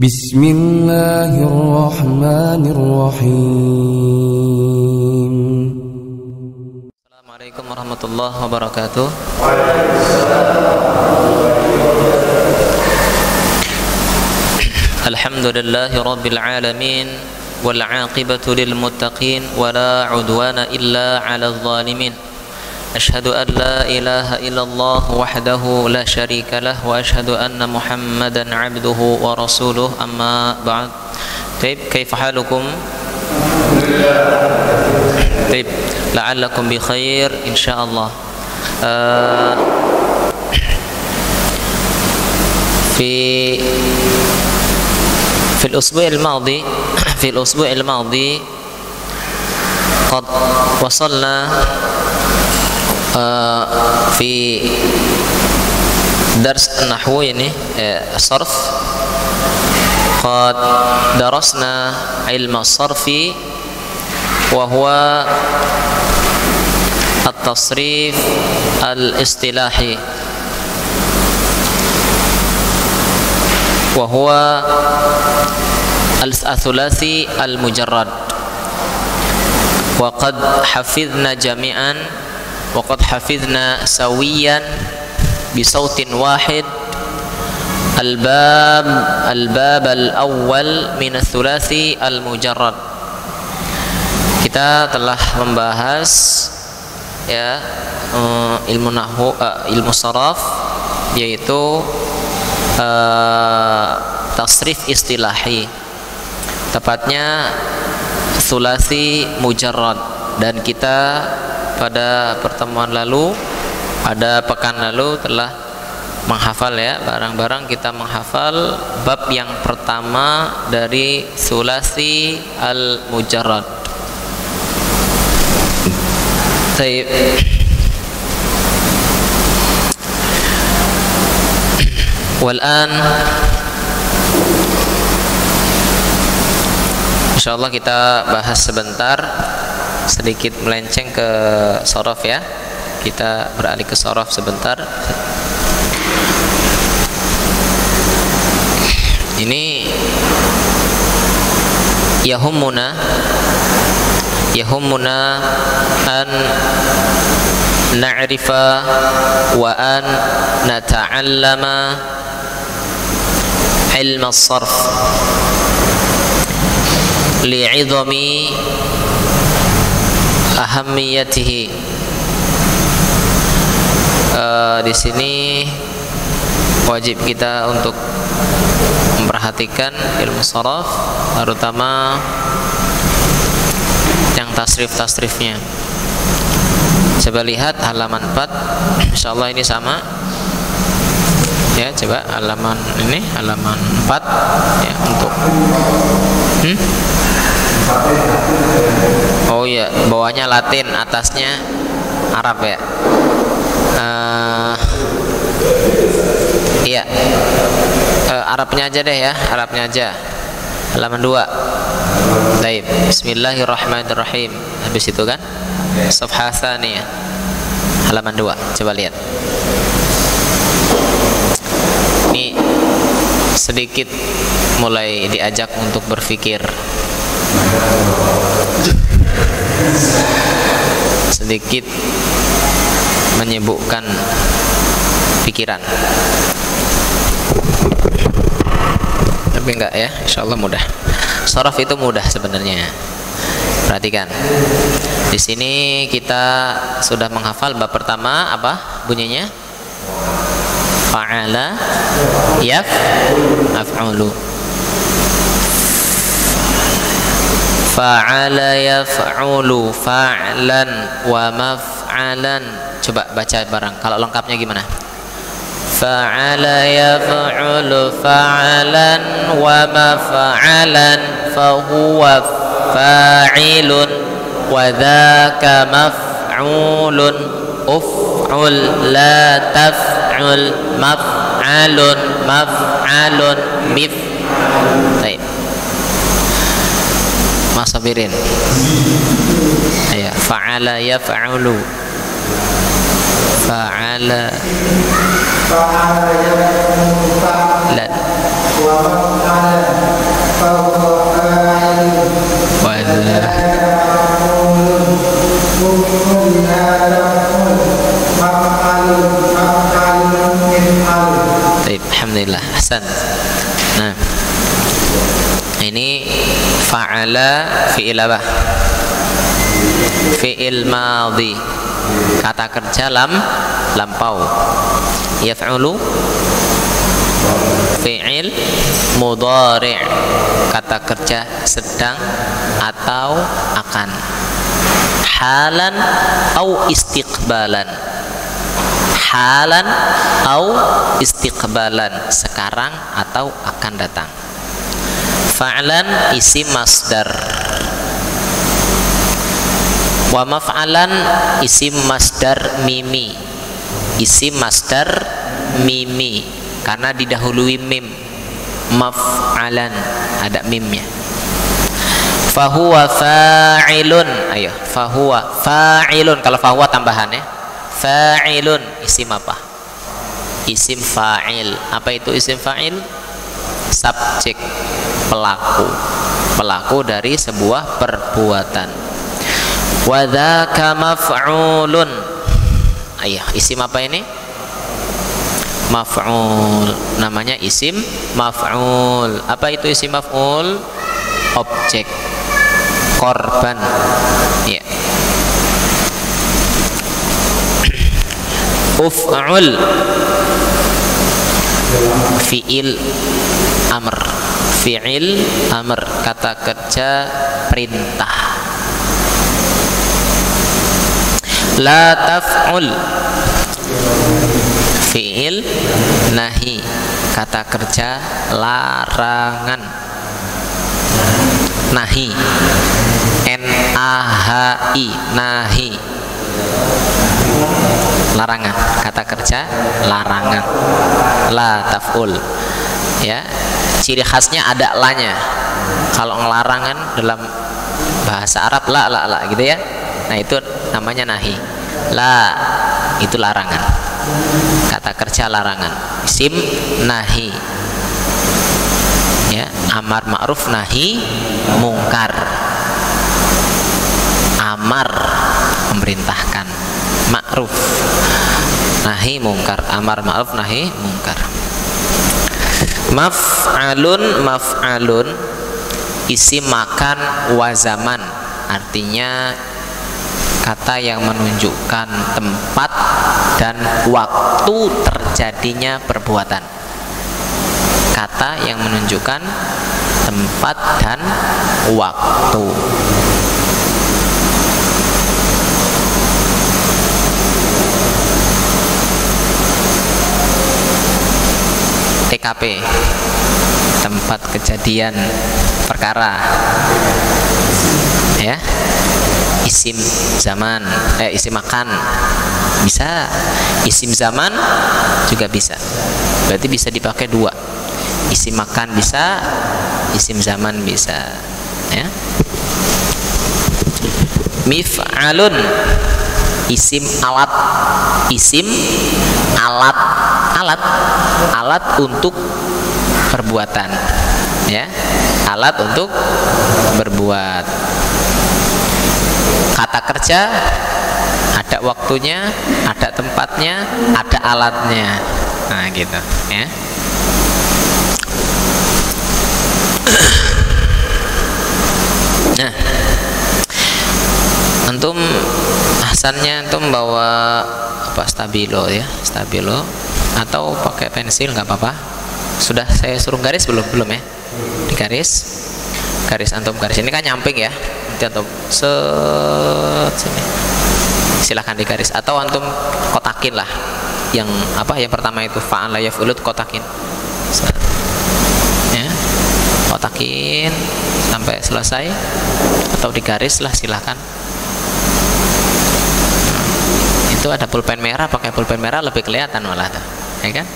Bismillahirrahmanirrahim. Assalamualaikum warahmatullahi wabarakatuh. Alhamdulillahi rabbil alamin wal 'aqibatu lil muttaqin wala 'udwana illa 'alal zalimin. Asyhadu an la ilaha illallah wahdahu la syarika lah wa asyhadu anna Muhammadan 'abduhu wa rasuluh, amma ba'd. Taib, kaifa halukum? Taib, la'allakum bi khair insyaallah. في الأسبوع الماضي قد وصلنا في درس النحو يعني الصرف. قد درسنا علم الصرف وهو التصريف الاصطلاحي، وهو الثلاثي المجرد. وقد حفظنا جميعا وقد حفظنا سويا بصوت واحد الباب الأول من الثلاثي المجرد. Kita telah membahas ya ilmu nahwu, ilmu saraf, yaitu tasrif istilahi, tepatnya sulasi mujarrad. Dan kita pada pertemuan lalu, pada pekan lalu telah menghafal ya, barang-barang kita menghafal bab yang pertama dari sulasi al-mujarrad. Baik. Wal'an insyaallah kita bahas sebentar, sedikit melenceng ke sorof ya. Kita beralih ke sorof sebentar. Ini yahummuna an na'rifa wa an nata'allama ilm as-sarf li'idhami ahammiyatihi. Di sini wajib kita untuk memperhatikan ilmu saraf, terutama yang tasrif-tasrifnya. Coba lihat halaman 4, insyaallah ini sama ya. Coba halaman ini, halaman 4 ya, untuk oh iya, bawahnya Latin, atasnya Arab ya. Iya, Arabnya aja deh ya, Arabnya aja. Halaman 2. Baik, bismillahirrahmanirrahim. Habis itu kan safhah tsaniyah, halaman 2. Coba lihat. Ini sedikit mulai diajak untuk berpikir, sedikit menyibukkan pikiran, tapi enggak ya, insyaallah mudah. Sharaf itu mudah sebenarnya. Perhatikan. Di sini kita sudah menghafal bab pertama, apa bunyinya? Fa'ala yaf'ulu. Fa'ala yaf'ulu, fa'lan wa maf'alan. Coba baca bareng, kalau lengkapnya gimana? Fa'ala yaf'ulu fa'lan wa maf'alan fahuwa fa'ilun wa dhaka maf'ulun uf'ul la taf'ul maf'alun maf'alun mif. Baik, masabirin ya. Fa'ala yaf'ulu, fa'ala yaf'ulu fa'lan wa maf'alan Alhamdulillah, ahsan. Nah, ini fa'ala fi'il apa? Fi'il madhi, kata kerja lampau. Yaf'ulu fi'il mudhari', kata kerja sedang atau akan. Halan au istiqbalan, halan au istiqbalan, sekarang atau akan datang. Fa'lan isim masdar, wa maf'alan isim masdar mimi, isim masdar mimi karena didahului mim. Maf'alan ada mimnya. Fahuwa fa'ilun, ayo fahuwa fa'ilun, kalau fahuwa tambahan ya. Fa'ilun isim apa? Isim fa'il. Apa itu isim fa'il? Subjek, pelaku, pelaku dari sebuah perbuatan. Wa dzaka maf'ulun, ayo isim apa ini? Maf'ul, namanya isim maf'ul. Apa itu isim maf'ul? Objek, korban, ya. Uf'ul fi'il amr, fi'il amr, kata kerja perintah. La taf'ul fi'il nahi, kata kerja larangan. Nahi, N-A-H-I, nahi, larangan, kata kerja larangan. La taf'ul, ya, ciri khasnya ada lanya. Kalau ngelarangan dalam bahasa Arab la gitu ya. Nah itu namanya nahi. La itu larangan, kata kerja larangan, isim nahi, ya. Amar ma'ruf nahi mungkar. Amar memerintahkan, ma'ruf, nahi mungkar. Amar ma'ruf nahi mungkar. Maf'alun, maf'alun isim makan wa zaman, artinya kata yang menunjukkan tempat dan waktu terjadinya perbuatan. Kata yang menunjukkan tempat dan waktu. TKP, tempat kejadian perkara, ya. Isim zaman, isim makan bisa, isim zaman juga bisa. Berarti bisa dipakai dua, isim makan bisa, isim zaman bisa, ya. Mif'alun isim alat, isim alat, alat untuk perbuatan, ya, alat untuk berbuat. Kata kerja ada waktunya, ada tempatnya, ada alatnya. Nah gitu, ya. Nah, antum ahsannya antum bawa apa, stabilo ya, stabilo, atau pakai pensil nggak apa-apa. Sudah saya suruh garis belum ya? Di garis antum garis ini kan nyamping ya. Nanti antum sini. Silahkan di garis atau antum kotakin lah. Yang apa? Yang pertama itu fa'ala yaf'ulu, kotakin. Ya. Kotakin sampai selesai atau di garis lah, silahkan. Itu ada pulpen merah, pakai pulpen merah lebih kelihatan malah tuh, ya kan?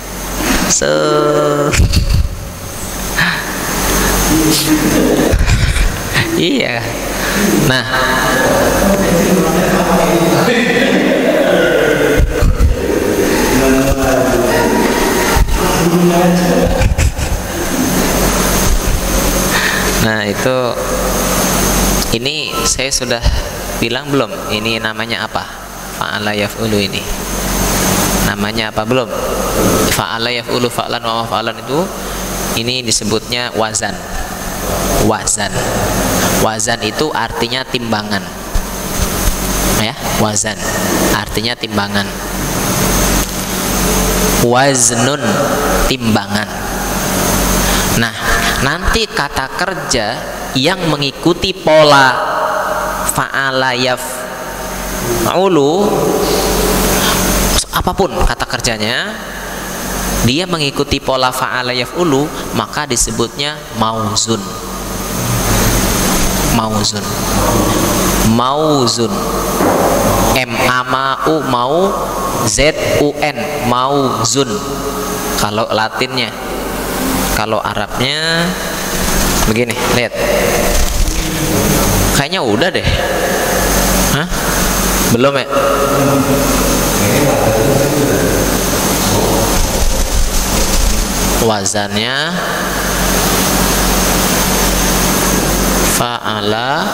Iya. Nah, Nah itu, ini saya sudah bilang belum? Ini namanya apa? Fa'ala yaf'ulu ini. Namanya apa belum? Fa'ala yaf'ulu fa'lan wa maf'alan itu, ini disebutnya wazan. Wazan. Wazan itu artinya timbangan. Ya, wazan artinya timbangan. Waznun, timbangan. Nah, nanti kata kerja yang mengikuti pola fa'ala yaf'ulu, apapun kata kerjanya, dia mengikuti pola fa'ala yaf'ulu, maka disebutnya mauzun. Mauzun. Mauzun. M-A-M-A-U, mau, Z-U-N, mauzun kalau Latinnya. Kalau Arabnya begini, lihat. Kayaknya udah deh. Hah? Belum ya? Wazannya fa'ala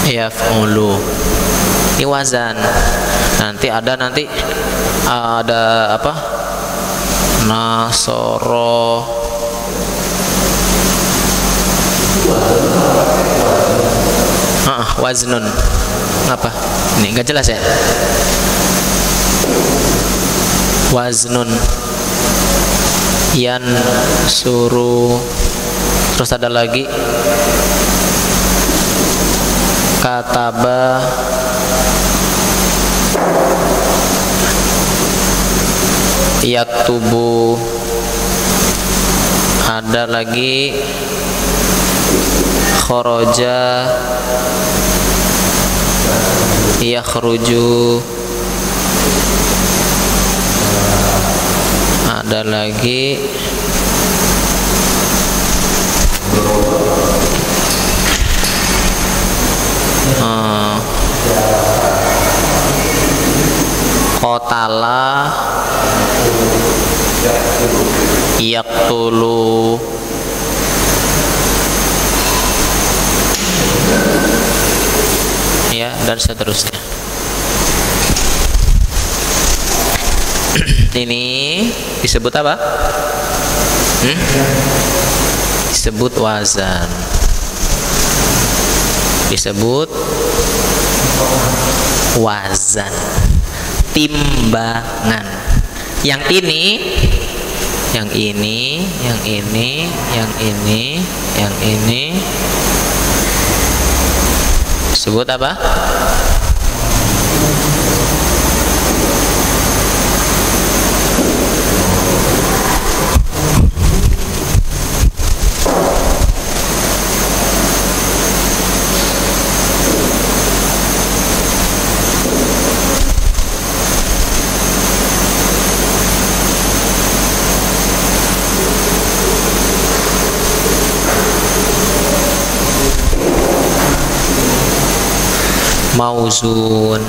yaf'ulu. Ini wazan. Nanti ada apa? Nasoro. Waznun. Apa? Ini enggak jelas ya? Waznun. Yan suruh. Terus ada lagi kataba, yaktubu, ada lagi kharaja, yakhruju, ada lagi qatala, yaqtulu, ya, dan seterusnya. Ini disebut apa? Disebut wazan. Disebut wazan, timbangan. Yang ini, yang ini, yang ini, yang ini, yang ini disebut apa? Mauzun.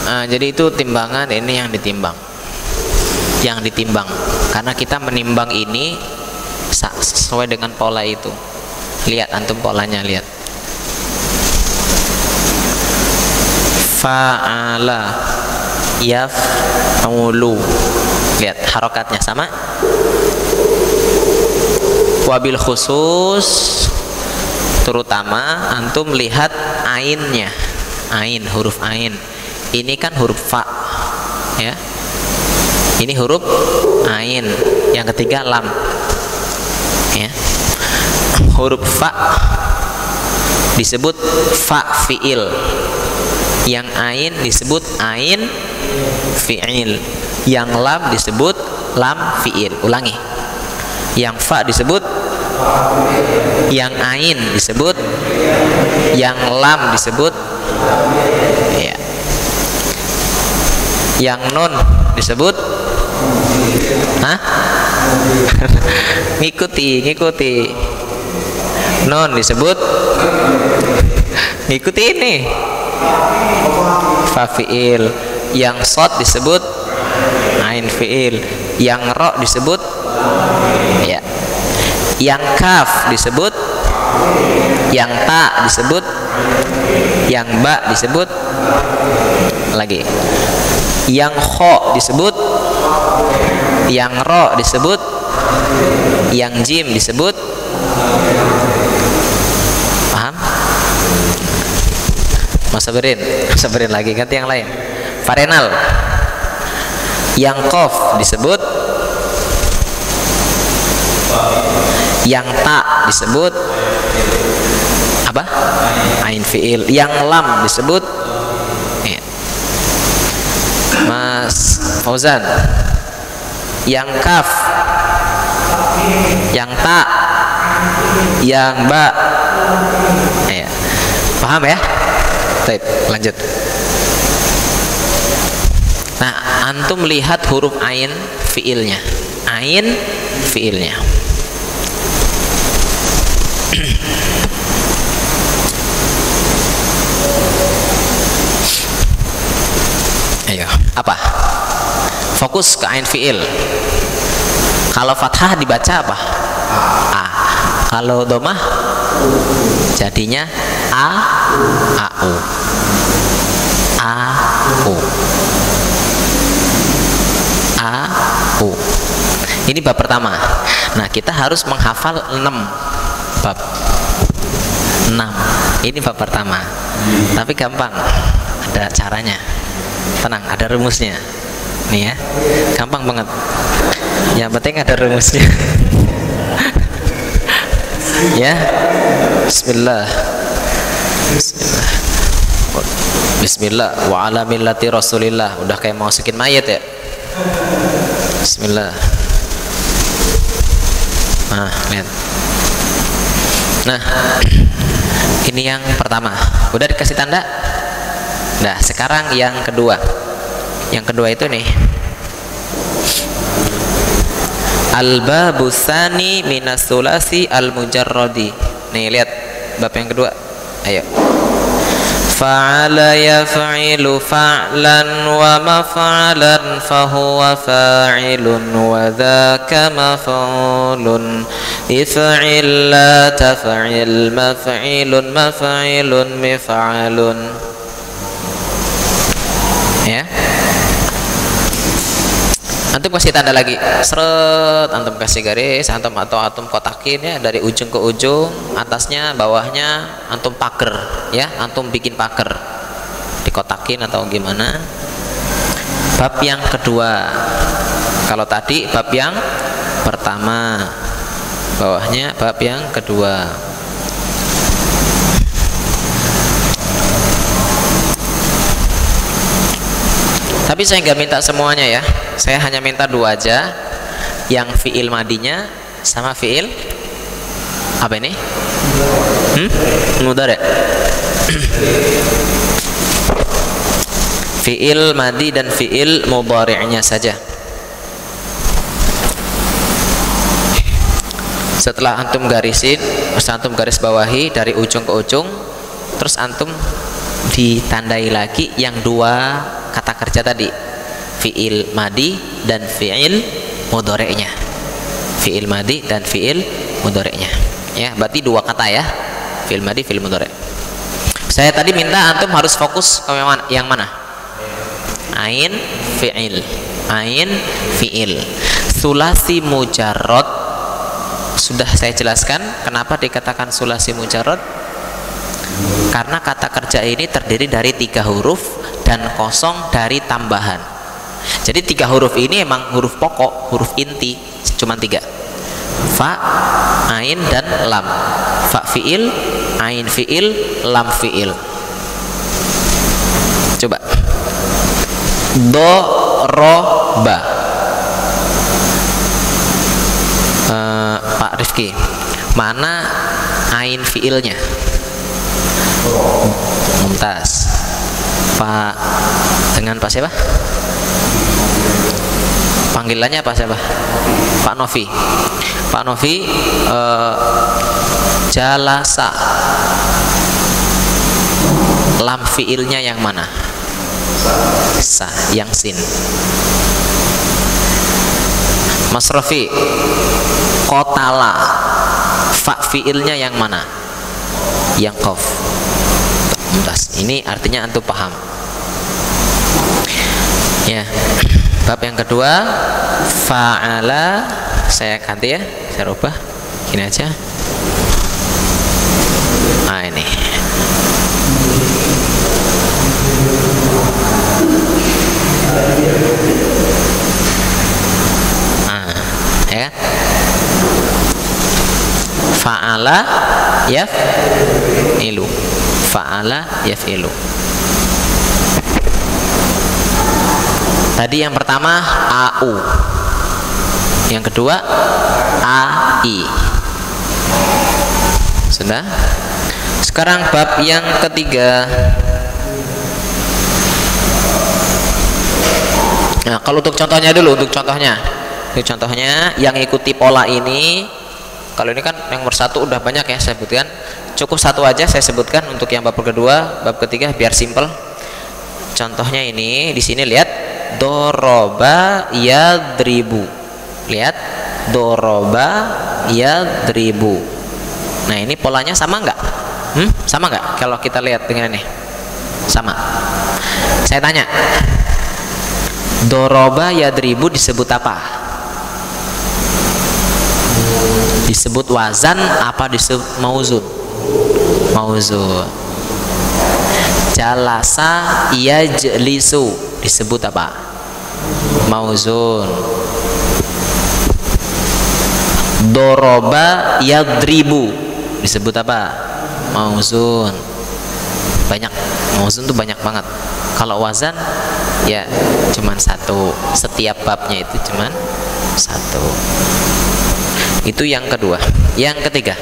Jadi itu timbangan, ini yang ditimbang. Yang ditimbang. Karena kita menimbang ini sesuai dengan pola itu. Lihat antum polanya, lihat. Fa'ala yaf'ulu. Lihat harokatnya sama. Wabil khusus, terutama antum lihat ainnya, ain, huruf ain. Ini kan huruf fa, ya. Ini huruf ain. Yang ketiga lam, ya. Huruf fa disebut fa fiil. Yang ain disebut ain fiil. Yang lam disebut lam fiil. Ulangi. Yang fa disebut, yang ain disebut, yang lam disebut, ya. Yang nun disebut, ngikuti. Nun disebut, ngikuti ini, fa fiil. yang shad disebut ain fiil, yang ro disebut ya, yang kaf disebut, yang ta disebut, yang ba disebut lagi, yang kho disebut, yang ro disebut, yang jim disebut. Paham? Mau sabarin lagi, ganti yang lain. Farenal. Yang qaf disebut, yang ta disebut apa? Ain fiil. Yang lam disebut ya. Mas Fauzan. Yang kaf, yang ta, yang ba ya. Paham ya? Baik, lanjut. Nah, antum lihat huruf ain fiilnya. Ain fiilnya. Ayo, apa? Fokus ke ain fiil. Kalau fathah dibaca apa? A. Kalau domah jadinya a, au, a, u, a, u. Ini bab pertama. Nah, kita harus menghafal 6 bab. 6. Ini bab pertama. Tapi gampang, ada caranya. Tenang, ada rumusnya. Nih ya, gampang banget. Yang penting ada rumusnya. Ya, Bismillah. Bismillah. Bismillah wa ala millati Rasulillah. Udah kayak mau masukin mayat ya. Bismillah. Nah, lihat. Nah, ini yang pertama. Udah dikasih tanda? Nah, sekarang yang kedua. Yang kedua itu nih. Al-babu tsani minas tsulasi al-mujarradi. Nih, lihat bab yang kedua. Ayo. Fa'ala yaf'ilu fa'lan wa maf'alan fahuwa fa'ilun wa dzaka maf'ulun. If'il la taf'il maf'ilun maf'ilun mif'alun. Ya. Antum kasih tanda lagi, seret, antum kasih garis, antum atau antum kotakin ya, dari ujung ke ujung, atasnya, bawahnya, antum paker ya, antum bikin paker, dikotakin atau gimana. Bab yang kedua, kalau tadi bab yang pertama, bawahnya bab yang kedua. Tapi saya nggak minta semuanya ya, saya hanya minta 2 aja, yang fiil madinya sama fiil apa ini? Mudhari. Fiil madi dan fiil mudhari'nya saja. Setelah antum garisin, antum garis bawahi dari ujung ke ujung, terus antum ditandai lagi yang 2 kata kerja tadi, fiil madi dan fiil mudhari'nya. Fiil madi dan fiil mudhari'nya. Ya, berarti 2 kata ya. Fiil madi, fiil mudhari'. Saya tadi minta antum harus fokus ke yang mana? Ain fiil. Ain fiil. Sulasi mujarrad sudah saya jelaskan kenapa dikatakan sulasi mujarrad. Karena kata kerja ini terdiri dari 3 huruf dan kosong dari tambahan. Jadi 3 huruf ini emang huruf pokok, huruf inti, cuma 3. Fa, ain dan lam. Fa fiil, ain fiil, lam fiil. Coba. Do, ro, ba. Pak Rifki, mana ain fiilnya? Mumtaz. Pak dengan Pak siapa? Panggilannya apa siapa? Pak Novi. Pak Novi, jalasa. Lam fiilnya yang mana? sa yang sin. Mas Rafi, qatala fa fiilnya yang mana? Yang qaf. Mumtaz. Ini artinya antum paham. Ya. Bab yang kedua, fa'ala, saya ganti ya, saya rubah. Gini aja. Nah, ini. Ya kan? Fa'ala yaf'ilu. Fa'ala yaf'ilu. Tadi yang pertama au. Yang kedua ai. Sudah? Sekarang bab yang ketiga. Nah, kalau untuk contohnya dulu, untuk contohnya yang ikuti pola ini, kalau ini kan yang nomor 1 udah banyak ya saya sebutkan, cukup satu aja saya sebutkan untuk yang bab kedua, bab ketiga biar simple. Contohnya ini di sini lihat, doroba yadribu. Lihat, doroba yadribu. Nah, ini polanya sama nggak? Sama nggak? Kalau kita lihat dengan ini, sama. Saya tanya, doroba yadribu disebut apa? Disebut wazan apa disebut mauzun? Mauzun. Jalasa yajlisu disebut apa? Mauzun. Doroba yadribu disebut apa? Mauzun. Banyak, mauzun tuh banyak banget. Kalau wazan ya cuman satu, setiap babnya itu cuman satu. Itu yang kedua. Yang ketiga,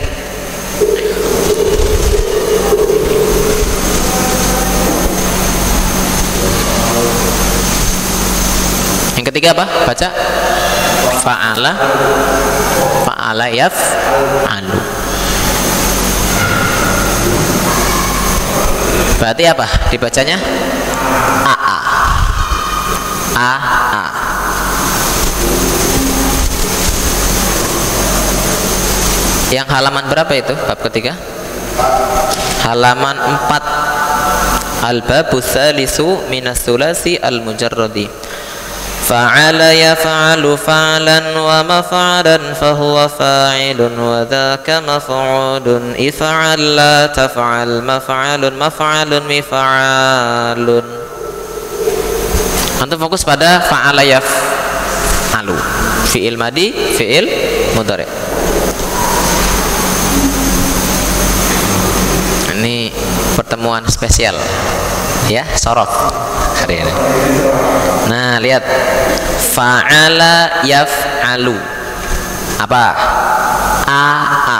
apa? Baca fa'ala, fa'ala yaf'alu. Berarti apa dibacanya? A. Yang halaman berapa itu? Bab ketiga, halaman 4. Al-babu tsalitsu minas tsulasi al-mujarradi. Fa'ala yaf'alu fa'lan wa maf'alan fahuwa fa'ilun wa dzaka maf'ulun. If'al la taf'al maf'alun maf'alun mif'alun. Antum fokus pada fa'ala yaf'alu, fi'il madi, fi'il mudhari'. Ini pertemuan spesial ya, sorot hari ini. Nah, lihat, fa'ala yaf'alu apa? A.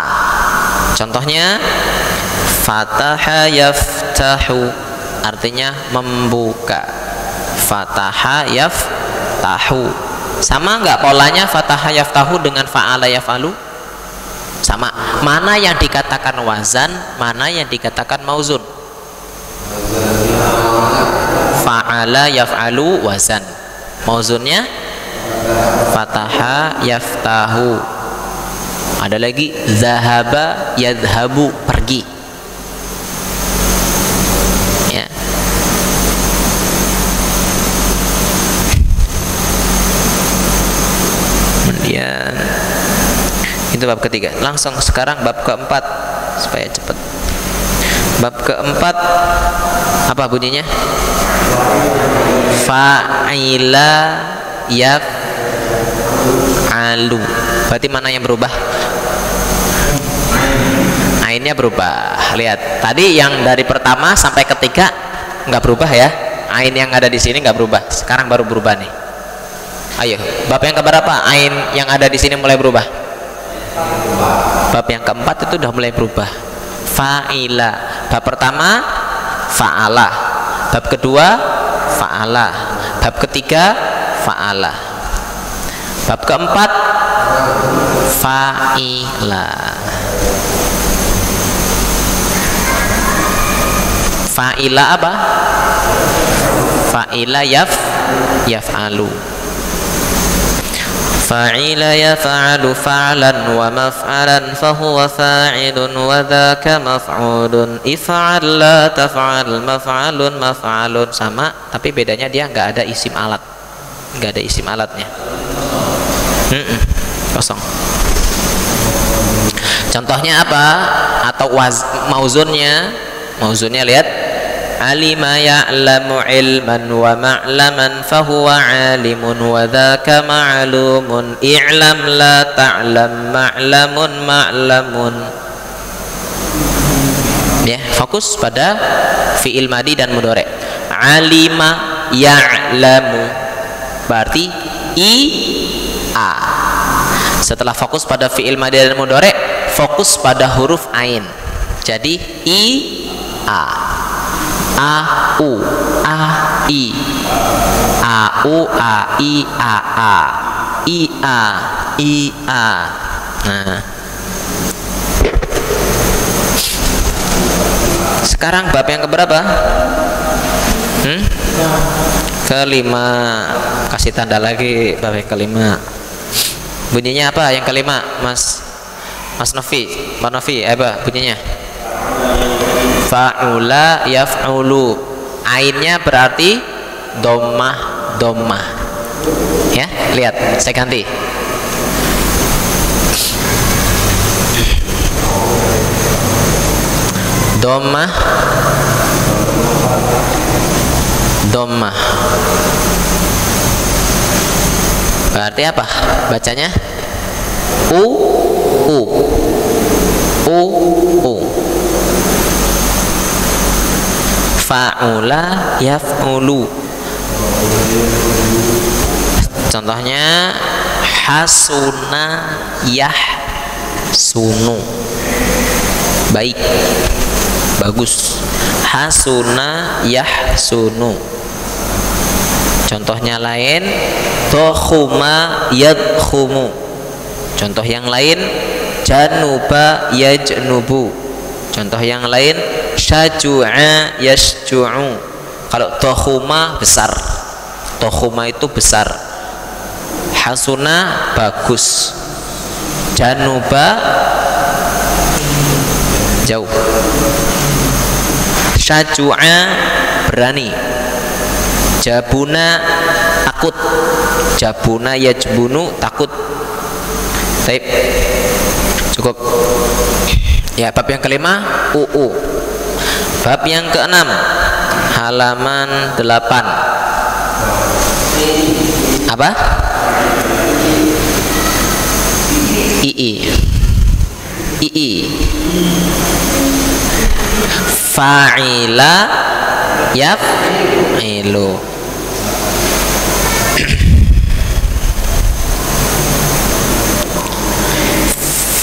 Contohnya fataha yaftahu, artinya membuka. Fataha yaftahu. Sama nggak polanya fataha yaftahu dengan fa'ala yaf'alu? Sama. Mana yang dikatakan wazan, mana yang dikatakan mauzun? Fa'ala yaf'alu wazan, mauzunnya fataha yaftahu. Ada lagi zahaba yadhabu, pergi ya. Kemudian itu bab ketiga. Langsung sekarang bab keempat supaya cepat. Bab keempat apa bunyinya? Fa'ila yaf'alu. Berarti mana yang berubah? Ainnya berubah. Lihat, tadi yang dari pertama sampai ketiga nggak berubah ya. Ain yang ada di sini nggak berubah. Sekarang baru berubah nih. Ayo, bab yang keberapa? Ain yang ada di sini mulai berubah. Bab yang keempat itu udah mulai berubah. Fa'ila. Bab pertama fa'ala. Bab kedua fa'ala. Bab ketiga fa'ala. Bab keempat fa'ila. Fa'ila apa? Fa'ila yaf'alu. Fa'ila yaf'alu fa'lan wa maf'alan fahuwa fa'ilun wa dhaka maf'ulun. If'al la taf'al maf'alun maf'alun. Sama, tapi bedanya dia nggak ada isim alat, nggak ada isim alatnya. Kosong. Contohnya apa? Atau mauzunnya? Mauzunnya lihat. Alima ya'lamu ilman wa ma'laman fahuwa alimun wa dhaka ma'lumun. I'lam la ta'lam ma'lamun ma'lamun. Ya, fokus pada fi'il madi dan mudhari'. Alima ya'lamu berarti a. Setelah fokus pada fi'il madi dan mudhari', fokus pada huruf ain. Jadi a. A u a i a u a i a i a. Nah, sekarang bab yang keberapa? Kelima. Kasih tanda lagi bab yang kelima. Bunyinya apa yang kelima, Mas Novi? Pak Novi, apa bunyinya? Fa'ula yaf'ulu. Ainnya berarti dhammah. Ya, lihat, saya ganti. Dhammah. Berarti apa bacanya? U. Fa'ula yaf'ulu. Contohnya hasuna yahsunu. Baik, bagus. Hasuna yahsunu. Contohnya lain, tokhuma yadkhumu. Contoh yang lain, januba yajnubu. Contoh yang lain, syaju'a yasju'u. Kalau tokhuma besar, tokhuma itu besar. Hasuna bagus. Januba jauh. Syaju'a berani. Jabuna takut. Jabuna yajbunu takut. Baik, cukup. Ya, bab yang kelima UU. Bab yang keenam halaman 8. Apa? II. Fa'ila yaf'ilu.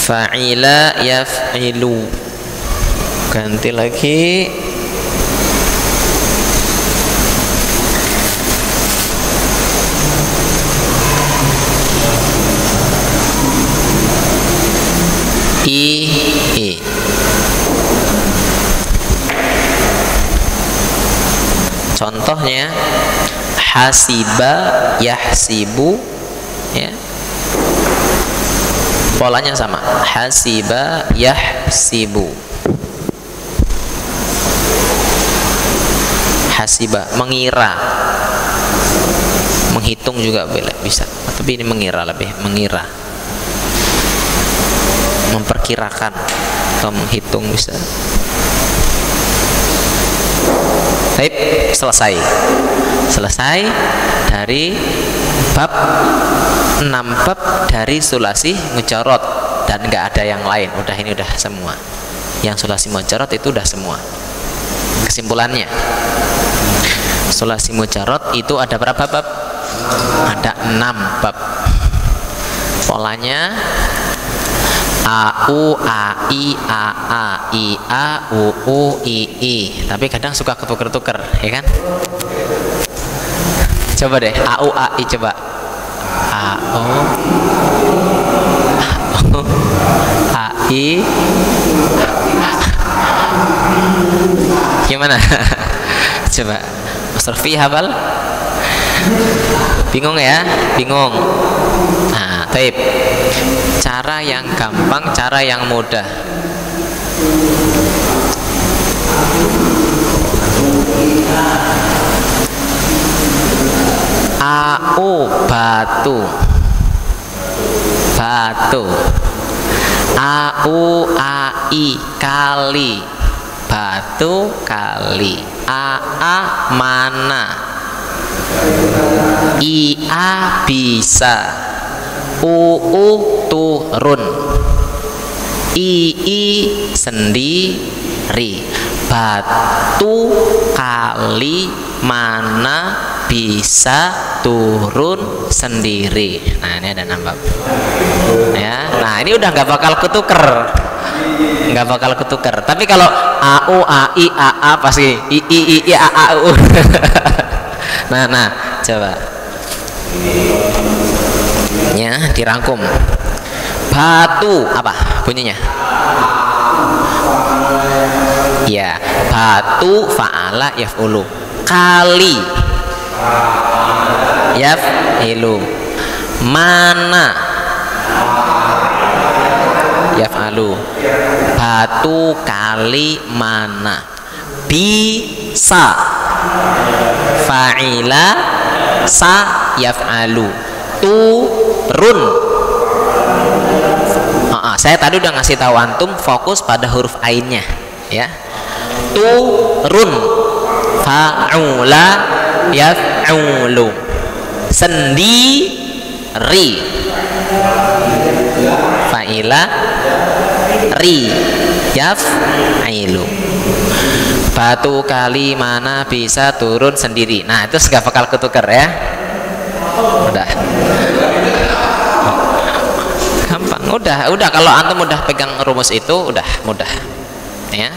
Fa'ila yaf'ilu. Ganti lagi. I. Contohnya hasiba yahsibu, ya. Polanya sama. Hasiba yahsibu. Hasiba mengira. Menghitung juga bisa. Tapi ini mengira, lebih mengira. Memperkirakan atau menghitung bisa. Baik, selesai dari bab 6 bab dari sulasi mujarrad, dan nggak ada yang lain. Ini udah semua. Yang sulasi mujarrad itu udah semua. Kesimpulannya, sulasi mujarrad itu ada berapa bab? Ada 6 bab. Polanya A, U, A, I, A, A, I, A, U, U, I. Tapi kadang suka ketuker-tuker, ya kan? Coba deh, A, U, A, I, coba. A, O, A, I. Gimana? Coba. Master Fi hafal? Bingung ya? Bingung. Nah, taib. Cara yang gampang, cara yang mudah. Au batu. Batu. Au ai kali. Batu kali. Aa mana. Ia bisa. Uu turun. Ii sendiri. Batu kali mana bisa turun sendiri. Nah, ini ada nambah ya. Nah, ini udah nggak bakal ketuker, nggak bakal ketuker. Tapi kalau au ai aa pasti i a a u. Nah, coba ya, dirangkum. Batu apa bunyinya? Ya, batu fa'ala yaf'ulu. Kali yaf'ilu. Mana yaf'alu. Batu kali mana. Bisa fa'ila sa yaf'alu. Turun. Saya tadi udah ngasih tahu antum fokus pada huruf ainnya ya. Turun fa'ula yaf'ulu. Sendiri fa'ila ri yaf'ilu. Batu kali mana bisa turun sendiri. Nah, itu gak bakal ketukar ya. Udah gampang. Udah kalau antum udah pegang rumus itu udah mudah ya.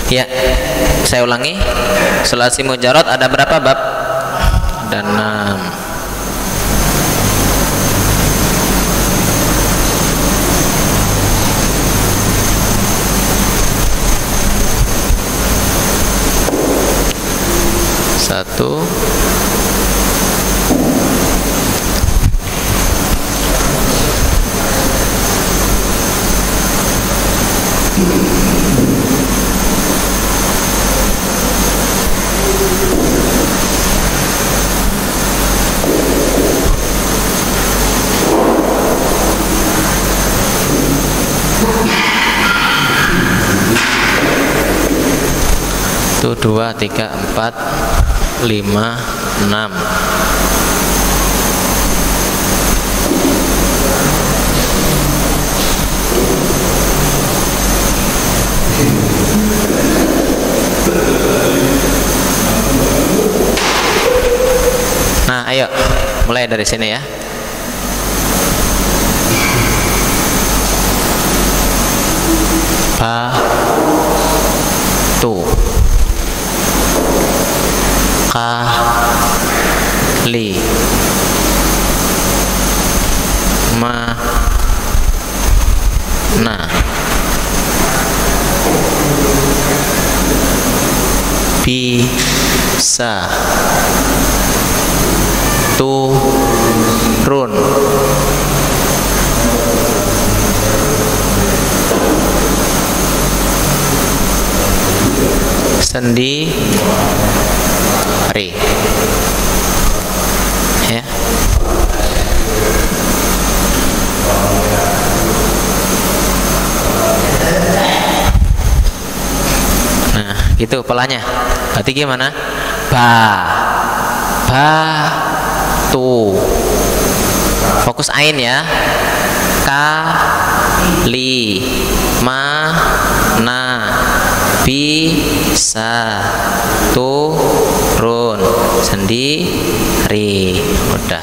Ya, saya ulangi. Sulasi mujarrad ada berapa bab? Ada 6. Satu, itu 2, 3, 4, 5, 6. Nah, ayo mulai dari sini ya. Batu kali mana bisa turun sendiri ya. Nah, gitu polanya. Berarti gimana? Batu. Fokus ain ya. Kali mana bisa turun sendiri. Udah.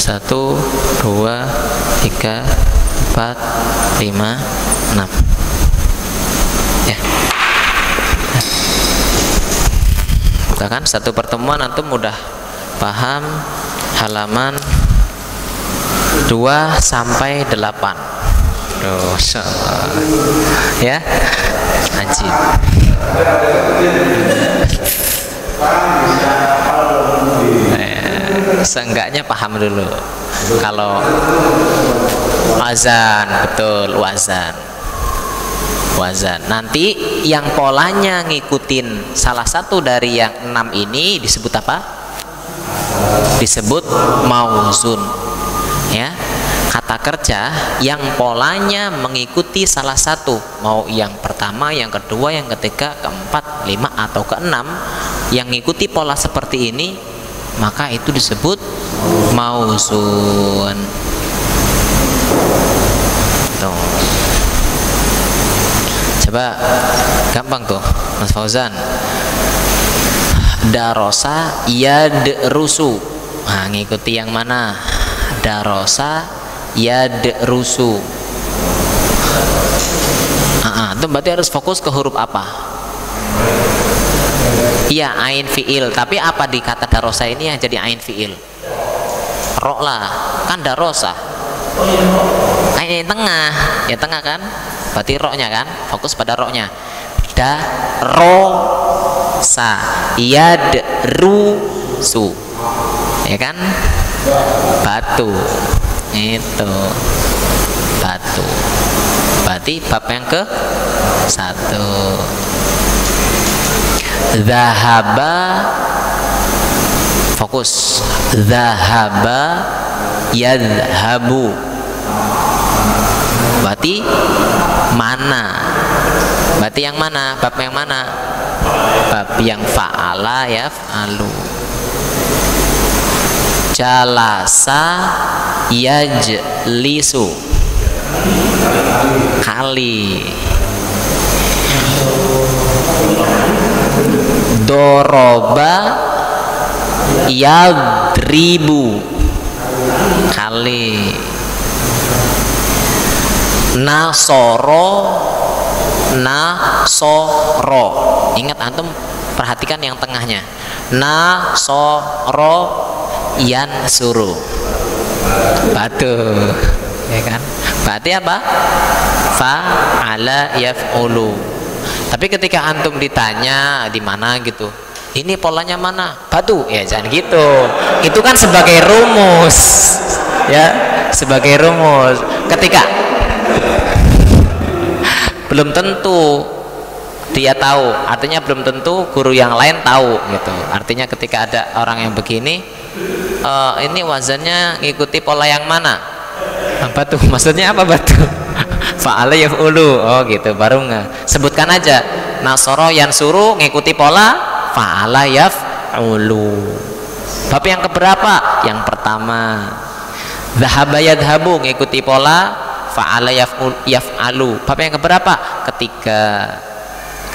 1, 2, 3, 4, 5, 6. Ya. Udah kan, satu pertemuan antum udah paham halaman 2 sampai 8. Dosa. Ya. Ajib. Seenggaknya paham dulu. Kalau wazan, betul, wazan. Nanti yang polanya ngikutin salah satu dari yang 6 ini disebut apa? Disebut mauzun. Ya. Kata kerja yang polanya mengikuti salah satu, mau yang pertama, yang kedua, yang ketiga, keempat, 5 atau keenam, yang ngikuti pola seperti ini, maka itu disebut mauzun. Tuh. Coba gampang tuh, Mas Fauzan. Darosa yadrusu. Nah, ngikuti yang mana? Darosa yadrusu. Itu berarti harus fokus ke huruf apa? Iya, ain fiil. Tapi apa di kata darosa ini yang jadi ain fiil? Ro lah, kan darosa. Ain yang tengah, ya tengah kan? Berarti ro-nya kan? Fokus pada ro-nya. Darosa yadrusu. Ya kan? Batu. Itu batu. Berarti bab yang ke 1. Zahaba, fokus. Zahaba yadhabu. Berarti mana? Berarti yang mana? Bab yang mana? Bab yang fa'ala yaf'alu. Jalasa yajlisu. Kali. Doroba yadribu. Kali. Nasoro Ingat antum, perhatikan yang tengahnya. Nasoro yansuru. Batu, ya kan? Berarti apa? Fa'ala yaf'ulu. Tapi ketika antum ditanya di mana gitu, ini polanya mana? Batu, ya jangan gitu. Itu kan sebagai rumus, ya, sebagai rumus. Ketika belum tentu dia tahu, artinya belum tentu guru yang lain tahu gitu. Artinya ketika ada orang yang begini, ini wazannya ngikuti pola yang mana? Apa tuh? Maksudnya apa batu? Fa'ala yaf'ulu. Oh gitu, baru nggak. Sebutkan aja. Nasoro yansuru ngikuti pola fa'ala yaf'ulu. Bab yang keberapa? Yang pertama. Dhahaba yadhabu ngikuti pola fa'ala yaf'alu. Bab yang keberapa? Ketiga.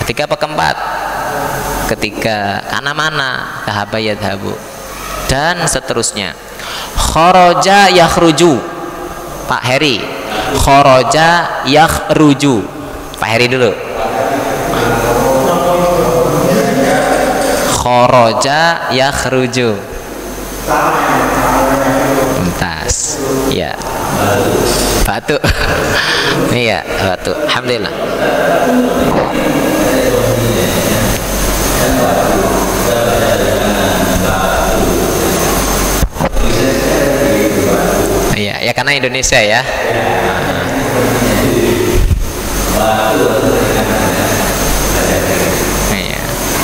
Ketiga apa keempat? Ketiga. Karena mana? Dhahaba yadhabu. Dan seterusnya. Kharaja yakhruju. Pak Heri. Kharaja yakhruju. Pak Heri dulu. Kharaja yakhruju. Mumtaz. Ya. Batu. Iya, batu. Alhamdulillah. Iya, ya karena Indonesia ya.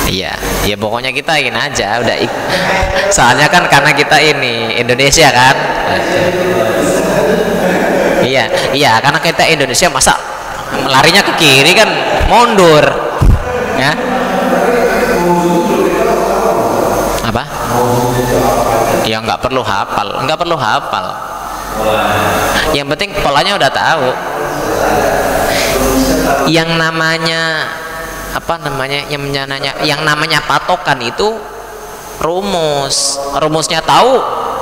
Iya, ya pokoknya kita ingin aja udah. Soalnya kan karena kita ini Indonesia kan. Iya, karena kita Indonesia, masa larinya ke kiri kan mundur, ya. Apa? Ya nggak perlu hafal. Yang penting polanya udah tahu. Yang namanya yang namanya patokan itu rumusnya tahu,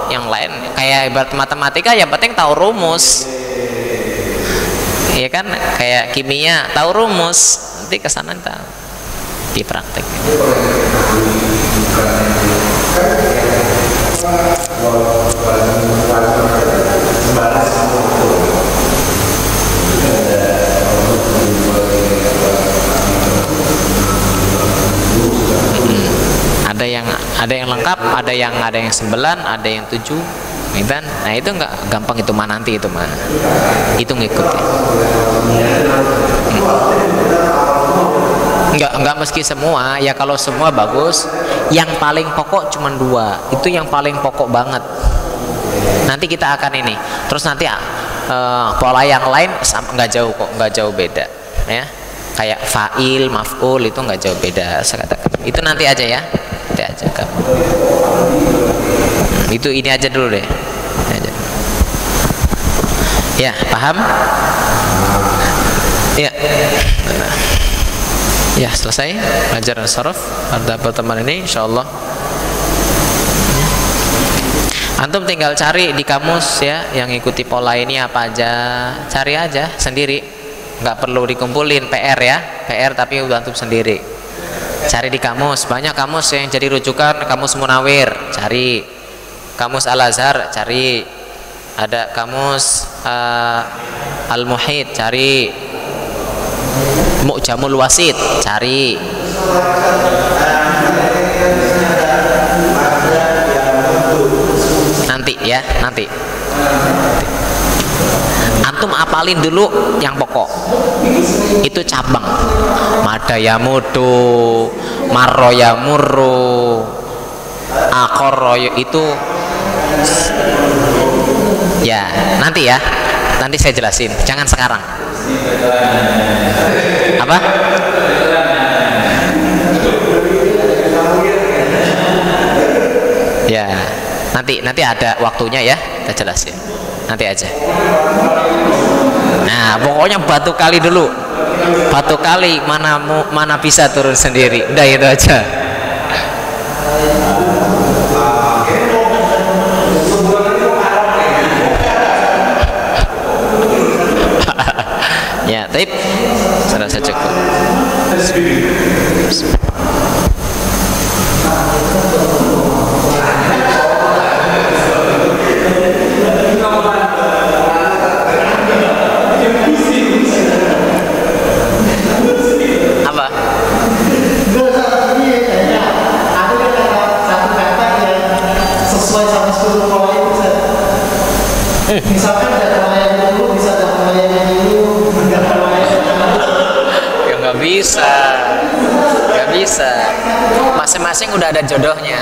yang lain kayak ibarat matematika yang penting tahu rumus. Iya kan, kayak kimia tahu rumus, nanti kesana tahu di praktek. Ada yang lengkap, ada yang 9, ada yang 7, gitu. Nah itu nggak gampang itu mah, nanti itu mah itu ngikutin. Nggak meski semua ya, kalau semua bagus. Yang paling pokok cuma 2, itu yang paling pokok banget. Nanti kita akan ini terus nanti pola yang lain nggak jauh kok, nggak jauh beda ya, kayak fa'il, maf'ul itu nggak jauh beda. Saya katakan itu nanti aja ya, nanti aja kan. Itu ini aja dulu deh aja. Ya paham ya. Ya selesai pelajaran sharaf pada pertemuan ini insyaallah. Antum tinggal cari di kamus ya, yang ikuti pola ini apa aja, cari aja sendiri, nggak perlu dikumpulin PR ya, PR tapi udah antum sendiri. Cari di kamus, banyak kamus yang jadi rujukan, kamus Munawir, cari kamus Al-Azhar, cari ada kamus Al-Muhit, cari Mu'jamul Wasit, cari. Nanti antum apalin dulu yang pokok, itu cabang Madayamudu, Marroyamurru, Akoroyo itu ya nanti saya jelasin, jangan sekarang. Apa? Ya nanti ada waktunya ya, kita jelasin nanti aja. Nah pokoknya batu kali dulu, batu kali mana bisa turun sendiri, udah itu aja. Ya taib sudah cukup. Misalkan ada yang dulu, bisa ada yang dulu, ya nggak bisa, masing-masing udah ada jodohnya.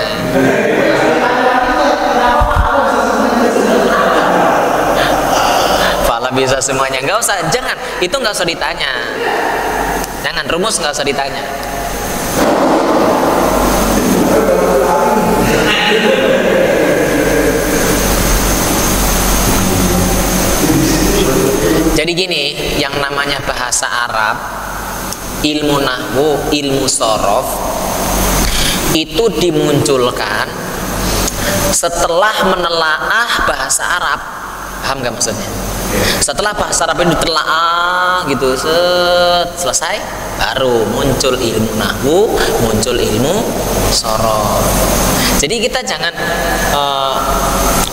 Fala bisa semuanya, nggak usah, jangan, itu nggak usah ditanya, jangan rumus nggak usah ditanya. Jadi gini, yang namanya bahasa Arab, ilmu nahwu, ilmu shorof itu dimunculkan setelah menelaah bahasa Arab. Paham gak maksudnya? Setelah bahasa Arab itu ditelaah gitu, selesai, baru muncul ilmu nahwu, muncul ilmu shorof. Jadi kita jangan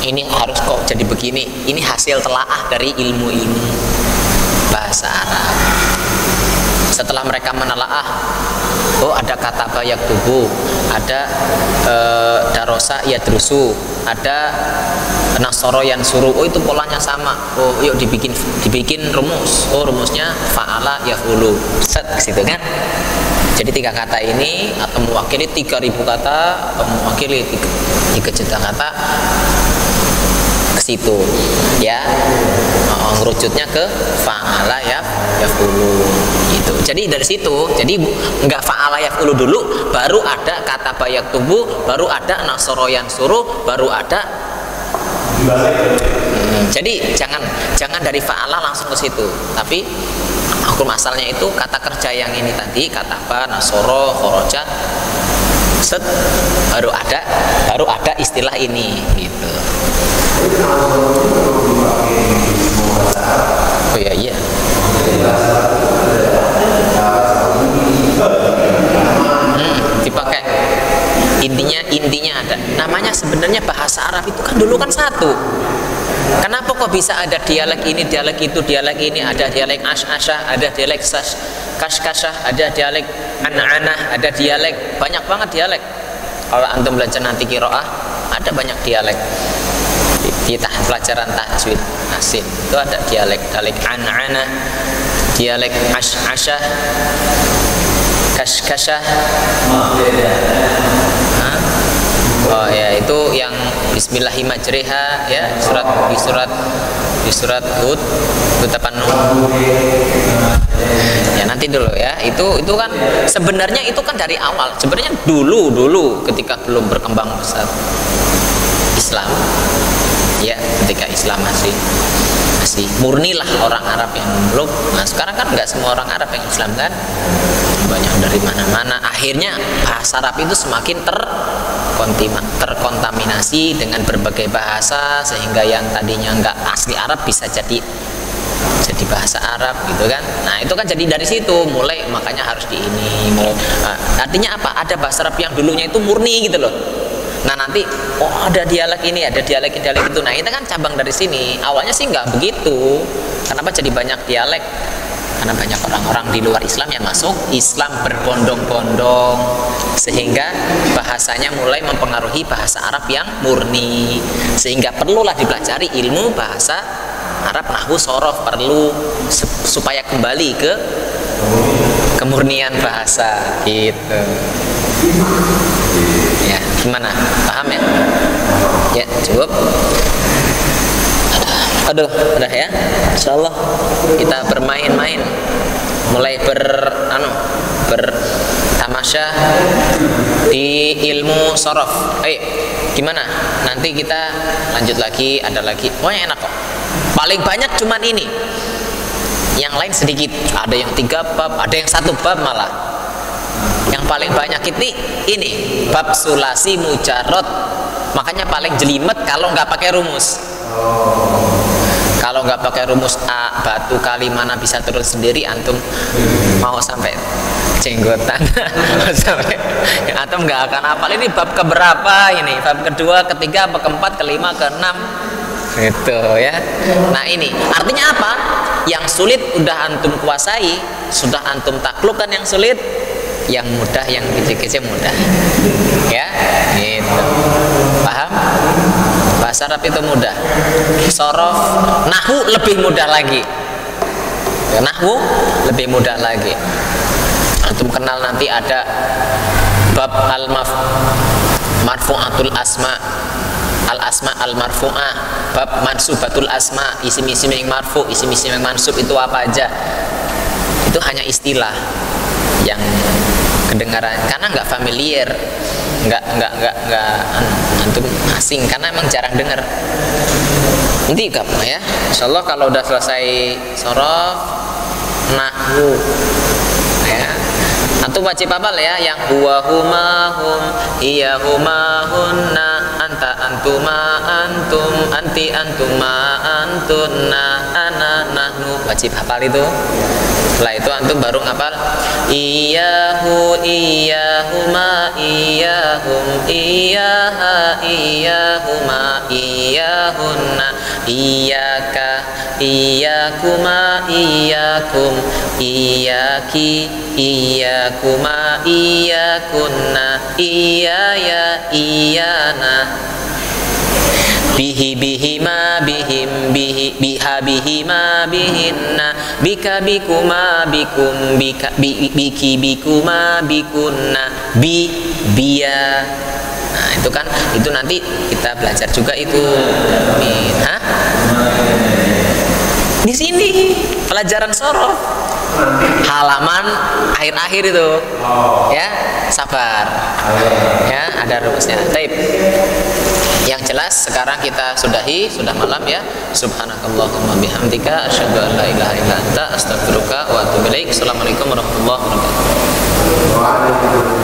ini harus kok jadi begini, ini hasil telaah dari ilmu-ilmu bahasa Arab. Setelah mereka menelaah, oh ada kata bayak tubuh, ada darosa yadrusu, ada nasoro yang suruh, oh itu polanya sama, oh yuk dibikin rumus, oh rumusnya fa'ala yaf'ulu, set situ kan. Jadi 3 kata ini atau mewakili 3.000 kata atau mewakili 3 juta kata ke situ ya, ngerucutnya ke fa'ala yaf'ulu gitu. Jadi dari situ, jadi nggak fa'ala yaf'ulu dulu, baru ada kata bayak tubuh, baru ada nasoro yang suruh, baru ada jadi jangan dari fa'ala langsung ke situ, tapi hukum asalnya itu kata kerja yang ini tadi, kata apa, nasoro, khoroja, set, baru ada istilah ini gitu. Oh iya iya. Dipakai. Intinya ada. Namanya sebenarnya bahasa Arab itu kan dulu kan satu. Kenapa kok bisa ada dialek ini, dialek itu, dialek ini, ada dialek ash-ashah, ada dialek kash-kashah, ada dialek ana-anah, ada dialek, banyak banget dialek. Kalau antum belajar nanti qiraah, ada banyak dialek. Di pelajaran tajwid asin itu ada dialek ana-anah, dialek ash-ashah, kash-kashah. Oh ya, itu yang Bismillahirrahmanirrahim ya, di surat Hud apa Nuh. Ya nanti dulu ya. Itu kan sebenarnya itu kan dari awal. Sebenarnya dulu ketika belum berkembang besar Islam. Ya, ketika Islam masih murnilah orang Arab yang belum. Nah, sekarang kan nggak semua orang Arab yang Islam kan. Banyak dari mana-mana. Akhirnya bahasa Arab itu semakin terkontaminasi dengan berbagai bahasa, sehingga yang tadinya nggak asli Arab bisa jadi bahasa Arab gitu kan. Nah itu kan jadi dari situ mulai, makanya harus artinya apa, ada bahasa Arab yang dulunya itu murni gitu loh. Nah nanti ada dialek ini, ada dialek itu. Nah itu kan cabang dari sini. Awalnya sih nggak begitu. Kenapa jadi banyak dialek? Karena banyak orang-orang di luar Islam yang masuk Islam berbondong-bondong, sehingga bahasanya mulai mempengaruhi bahasa Arab yang murni, sehingga perlulah dipelajari ilmu bahasa Arab, nahwu, shorof, perlu supaya kembali ke kemurnian bahasa gitu. Ya, gimana? Paham ya? Ya, cukup. Aduh, udah ya. Insyaallah kita bermain-main, mulai bertamasya di ilmu shorof. Gimana? Nanti kita lanjut lagi, ada lagi. Pokoknya enak kok. Paling banyak cuman ini. Yang lain sedikit. Ada yang 3 bab, ada yang 1 bab malah. Yang paling banyak ini bab sulasi mujarrad. Makanya paling jelimet kalau nggak pakai rumus. Kalau nggak pakai rumus A, batu kali mana bisa turun sendiri, antum mau sampai jenggotan sampai antum nggak akan hafal. Ini bab keberapa ini? Bab kedua, ketiga, keempat, kelima, keenam gitu ya. Nah ini artinya apa? Yang sulit udah antum kuasai, sudah antum taklukkan yang sulit, yang mudah, yang kecil-kecil mudah ya gitu. Paham? Bahasa Arab itu mudah. Shorof, nahwu lebih mudah lagi. Nahwu lebih mudah lagi. Antum kenal nanti ada bab marfu'atul asma, al-asma al-marfu'ah, bab mansubatul asma, isim-isim yang marfu, isim-isim yang mansub itu apa aja. Itu hanya istilah yang kedengaran karena nggak familiar, nggak antum asing karena emang jarang dengar. Nanti kamu ya, insyaallah kalau udah selesai shorof, nahwu ya, antum wajib hafal ya, yang huwa huma hum, iya huma hunna, anta antuma antum, anti antuma antunna, ana nahnu, wajib hafal itu. Setelah itu antum baru ngapal iyahu iyahuma iyahum iyaha iyahuma iyahunna iyaka iyakuma iyakum iyaki iyakuma iyakunna iyaya iyana bihi bihima bihim bihi biha bihima bihinna bika bikuma bikum bika biki bikuma bikunna biya. Nah itu kan, itu nanti kita belajar juga itu. Di sini pelajaran shorof halaman akhir-akhir itu ya, sabar ya, ada rumusnya. Taib. Yang jelas sekarang kita sudahi, sudah malam ya. Subhanakallahumma bihamdika asyhadu an la ilaha illa anta astaghfiruka wa atubu ilaik. Assalamualaikum warahmatullahi wabarakatuh.